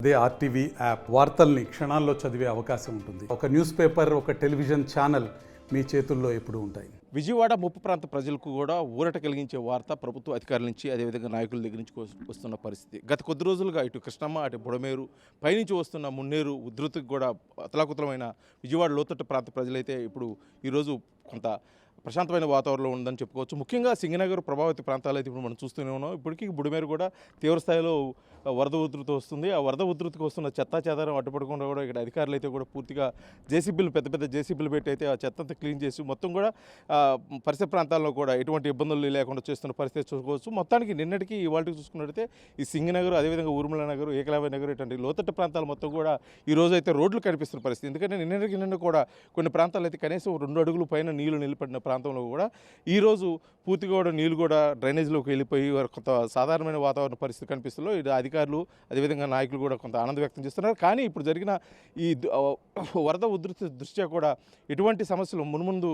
అదే RTV app వార్తల్ని క్షణాల్లో చదివే అవకాశం ఉంటుంది. ఒక న్యూస్ పేపర్, ఒక టెలివిజన్ ఛానల్ మీ చేతుల్లో ఎప్పుడూ ఉంటాయి. విజయవాడ ముప్పు ప్రాంత ప్రజలకు కూడా ఊరట కలిగించే వార్త ప్రభుత్వ అధికారుల నుంచి, అదేవిధంగా నాయకుల దగ్గర నుంచి వస్తున్న పరిస్థితి. గత కొద్ది రోజులుగా ఇటు కృష్ణమ్మ, అటు బుడమేరు, పైనుంచి వస్తున్న మున్నేరు ఉధృతికి కూడా అతలాకుతలమైన విజయవాడ లోతట్టు ప్రాంత ప్రజలైతే ఇప్పుడు ఈరోజు కొంత ప్రశాంతమైన వాతావరణంలో ఉందని చెప్పుకోవచ్చు. ముఖ్యంగా సింగనగర్ ప్రభావిత ప్రాంతాలు అయితే ఇప్పుడు మనం చూస్తూనే ఉన్నాం. ఇప్పటికీ బుడమేరు కూడా తీవ్రస్థాయిలో వరద ఉధృతి వస్తుంది. ఆ వరద ఉధృతికి వస్తున్న చెత్తా చెదారం అడ్డుపడకుండా కూడా ఇక్కడ అధికారులు అయితే కూడా పూర్తిగా జేసీబీలు, పెద్ద పెద్ద జేసీబీలు పెట్టి అయితే ఆ చెత్త అంతా క్లీన్ చేసి మొత్తం కూడా పరిసర ప్రాంతాల్లో కూడా ఎటువంటి ఇబ్బందులు లేకుండా చేస్తున్న పరిస్థితి చూసుకోవచ్చు. మొత్తానికి నిన్నటికి ఇవాళకి చూసుకున్నట్టయితే ఈ సింగనగర్, అదేవిధంగా ఊర్మిళ నగర్, ఏకలవ్య నగర్ ఇటువంటి లోతట్టు ప్రాంతాలు మొత్తం కూడా ఈ రోజు అయితే రోడ్లు కనిపిస్తున్న పరిస్థితి. ఎందుకంటే నిన్న కూడా కొన్ని ప్రాంతాలు అయితే కనీసం 2 అడుగుల పైన నీళ్లు నిలబడిన ప్రాంతంలో కూడా ఈరోజు పూర్తిగా కూడా నీళ్ళు కూడా డ్రైనేజ్లోకి వెళ్ళిపోయి కొంత సాధారణమైన వాతావరణ పరిస్థితి కనిపిస్తుందో ఇది అధికారులు, అదేవిధంగా నాయకులు కూడా కొంత ఆనందం వ్యక్తం చేస్తున్నారు. కానీ ఇప్పుడు జరిగిన ఈ వరద ఉధృతి దృష్ట్యా కూడా ఎటువంటి సమస్యలు మున్ముందు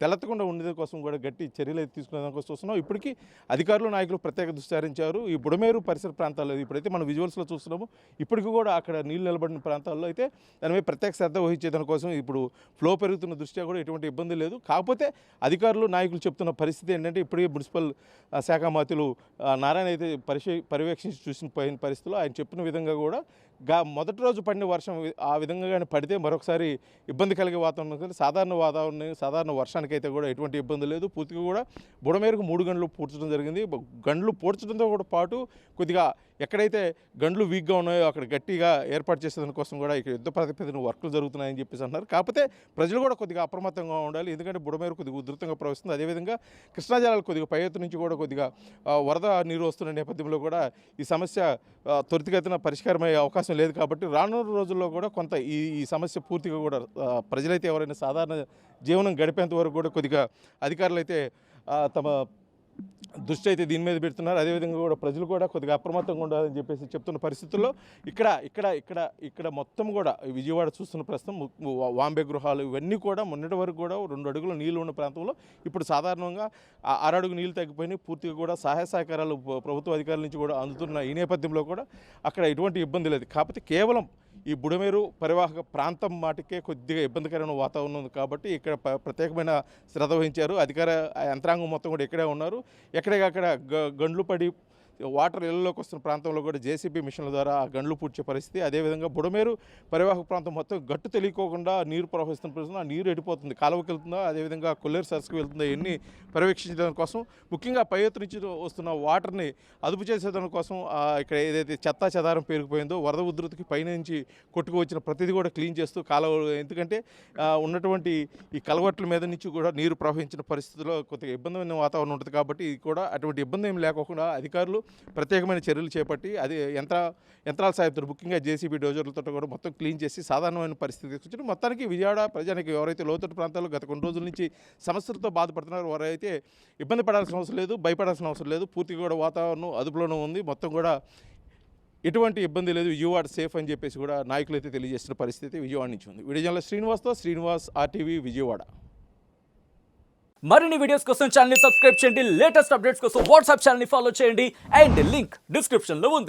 తెలెత్తకుండా ఉండేది కోసం కూడా గట్టి చర్యలు అయితే తీసుకునే దానికోసం చూస్తున్నాం. ఇప్పటికీ అధికారులు, నాయకులు ప్రత్యేక దృష్టి సారించారు. ఈ బుడమేరు పరిసర ప్రాంతాల్లో ఇప్పుడైతే మనం విజువల్స్లో చూస్తున్నాము. ఇప్పటికీ కూడా అక్కడ నీళ్ళు నిలబడిన ప్రాంతాల్లో అయితే దాని మీద ప్రత్యేక శ్రద్ధ వహించే దానికోసం ఇప్పుడు ఫ్లో పెరుగుతున్న దృష్ట్యా కూడా ఎటువంటి ఇబ్బంది లేదు. కాకపోతే అధికారులు, నాయకులు చెప్తున్న పరిస్థితి ఏంటంటే ఇప్పటికే మున్సిపల్ శాఖ మంత్రులు నారాయణ అయితే పర్యవేక్షించి చూసిన పరిస్థితుల్లో ఆయన చెప్పిన విధంగా కూడా మొదటి రోజు పడిన వర్షం ఆ విధంగా కానీ పడితే మరొకసారి ఇబ్బంది కలిగే వాతావరణం, సాధారణ వర్షానికి అయితే కూడా ఎటువంటి ఇబ్బంది లేదు. పూర్తిగా కూడా బుడమేరుకు 3 గంటలు పూడ్చడం జరిగింది. గంటలు పూడ్చడంతో కూడా పాటు కొద్దిగా ఎక్కడైతే గంటలు వీక్గా ఉన్నాయో అక్కడ గట్టిగా ఏర్పాటు చేసేదాని కోసం కూడా ఇక్కడ యుద్ధ ప్రాతిపదికన వర్కులు జరుగుతున్నాయని చెప్పేసి అంటున్నారు. కాకపోతే ప్రజలు కూడా కొద్దిగా అప్రమత్తంగా ఉండాలి. ఎందుకంటే బుడమేరు కొద్దిగా ఉధృతంగా ప్రవహిస్తుంది. అదేవిధంగా కృష్ణా జలాలు కొద్దిగా పై ఎత్తు నుంచి కూడా కొద్దిగా వరద నీరు వస్తున్న నేపథ్యంలో కూడా ఈ సమస్య త్వరితగతిన పరిష్కారమయ్యే అవకాశం లేదు. కాబట్టి రానున్న రోజుల్లో కూడా కొంత ఈ సమస్య పూర్తిగా కూడా ప్రజలైతే ఎవరైనా సాధారణ జీవనం గడిపేంత వరకు కూడా కొద్దిగా అధికారులు అయితే తమ దృష్టి అయితే దీని మీద పెడుతున్నారు. అదేవిధంగా కూడా ప్రజలు కూడా కొద్దిగా అప్రమత్తంగా ఉండాలని చెప్పేసి చెప్తున్న పరిస్థితుల్లో ఇక్కడ మొత్తం కూడా విజయవాడ చూస్తున్న ప్రస్తుతం వాంబే గృహాలు ఇవన్నీ కూడా మొన్నటి వరకు కూడా 2 అడుగుల నీళ్ళు ఉన్న ప్రాంతంలో ఇప్పుడు సాధారణంగా 6 అడుగు నీళ్ళు తగ్గిపోయినాయి. పూర్తిగా కూడా సహాయ సహకారాలు ప్రభుత్వ అధికారుల నుంచి కూడా అందుతున్న ఈ నేపథ్యంలో కూడా అక్కడ ఎటువంటి ఇబ్బంది లేదు. కాకపోతే కేవలం ఈ బుడమేరు పరివాహక ప్రాంతం మాటికే కొద్దిగా ఇబ్బందికరమైన వాతావరణం ఉంది. కాబట్టి ఇక్కడ ప్రత్యేకమైన శ్రద్ధ వహించారు. అధికార యంత్రాంగం మొత్తం కూడా ఇక్కడే ఉన్నారు. ఎక్కడికక్కడ గండ్లు పడి వాటర్ ఇళ్లలోకి వస్తున్న ప్రాంతంలో కూడా జేసీబీ మిషన్ల ద్వారా ఆ గండ్లు పూడ్చే పరిస్థితి. అదేవిధంగా బుడమేరు పరివాహక ప్రాంతం మొత్తం గట్టు తెలియకోకుండా నీరు ప్రవహిస్తున్న పరిస్థితి. ఆ నీరు ఎడిపోతుంది, కాలువకి వెళ్తుందా, అదేవిధంగా కొల్లేరు సరస్సుకు వెళ్తుందా, ఎన్ని పర్యవేక్షించడం కోసం, ముఖ్యంగా పై ఎత్తు నుంచి వస్తున్న వాటర్ని అదుపు చేసేదాని కోసం ఇక్కడ ఏదైతే చెత్తా చెదారం పేరుకుపోయిందో వరద ఉధృతికి పైనుంచి కొట్టుకు వచ్చిన ప్రతిదీ కూడా క్లీన్ చేస్తూ కాలువలు, ఎందుకంటే ఉన్నటువంటి ఈ కలవట్ల మీద నుంచి కూడా నీరు ప్రవహించిన పరిస్థితిలో కొద్దిగా ఇబ్బందిమైన వాతావరణం ఉంటుంది. కాబట్టి ఇది కూడా అటువంటి ఇబ్బంది ఏమి లేకోకుండా అధికారులు ప్రత్యేకమైన చర్యలు చేపట్టి అది యంత్రాల సాయంతో ముఖ్యంగా జేసీబీ డోజర్లతో కూడా మొత్తం క్లీన్ చేసి సాధారణమైన పరిస్థితి తీసుకొచ్చారు. మొత్తానికి విజయవాడ ప్రజానికి ఎవరైతే లోతట్టు ప్రాంతాల్లో గత కొన్ని రోజుల నుంచి సమస్యలతో బాధపడుతున్నారో వారైతే ఇబ్బంది పడాల్సిన అవసరం లేదు, భయపడాల్సిన అవసరం లేదు. పూర్తిగా కూడా వాతావరణం అదుపులోనే ఉంది. మొత్తం కూడా ఎటువంటి ఇబ్బంది లేదు, విజయవాడ సేఫ్ అని చెప్పేసి కూడా నాయకులు అయితే తెలియజేస్తున్న పరిస్థితి విజయవాడ నుంచి ఉంది. Video journalist Srinivas, RTV Vijayawada. మరిన్ని వీడియోస్ కోసం ఛానల్ ని సబ్స్క్రైబ్ చేయండి. లేటెస్ట్ అప్డేట్స్ కోసం వాట్సాప్ ఛానల్ ని ఫాలో చేయండి. అండ్ లింక్ డిస్క్రిప్షన్ లో ఉంది.